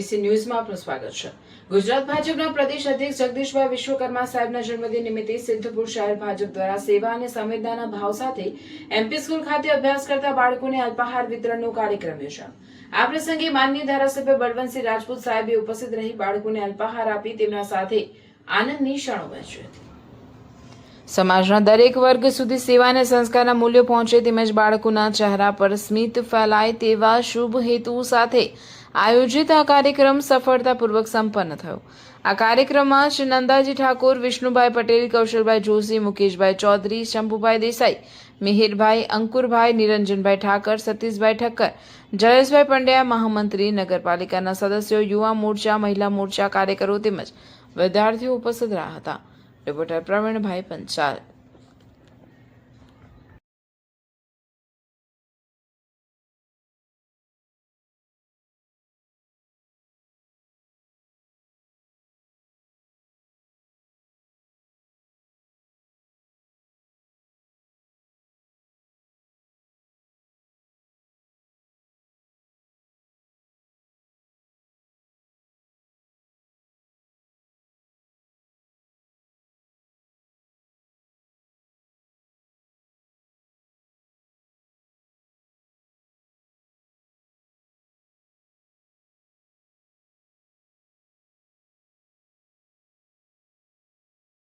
ABC ન્યૂઝમાં આપનું સ્વાગત છે। ગુજરાત ભાજપના પ્રદેશ અધ્યક્ષ જગદીશભાઈ વિશ્વકર્મા સાહેબના જન્મદિન નિમિત્તે સિદ્ધપુર શહેર ભાજપ દ્વારા સેવા અને સંવેદનાના ભાવ સાથે એમપી સ્કૂલ ખાતે અભ્યાસ કરતા બાળકોને અલ્પાહાર વિતરણનો કાર્યક્રમ યોજાયો। આ પ્રસંગે માનનીય ધારાસભ્ય બળવંતસિંહ રાજપૂત સાહેબે ઉપસ્થિત રહી બાળકોને અલ્પાહાર આપી તેમના સાથે આનંદની ક્ષણો વહેંચી હતી। સમાજના દરેક વર્ગ સુધી સેવા અને સંસ્કારના મૂલ્યો પહોંચે તેમજ બાળકોના ચહેરા પર સ્મિત ફેલાય તેવા શુભ હેતુ સાથે આયોજિત આ કાર્યક્રમ સફળતાપૂર્વક સંપન્ન થયો। આ કાર્યક્રમમાં શ્રી નંદાજી ઠાકોર, વિષ્ણુભાઈ પટેલ, કૌશલભાઈ જોશી, મુકેશભાઈ ચૌધરી, શંભુભાઈ દેસાઈ, મિહિરભાઈ, અંકુરભાઈ, નિરંજનભાઈ ઠાકર, સતીશભાઈ ઠક્કર, જયેશભાઈ પંડ્યા, મહામંત્રી, નગરપાલિકાના સદસ્યો, યુવા મોરચા, મહિલા મોરચા કાર્યકરો તેમજ વિદ્યાર્થીઓ ઉપસ્થિત રહ્યા હતા। રિપોર્ટર પ્રવીણભાઈ પંચાલ।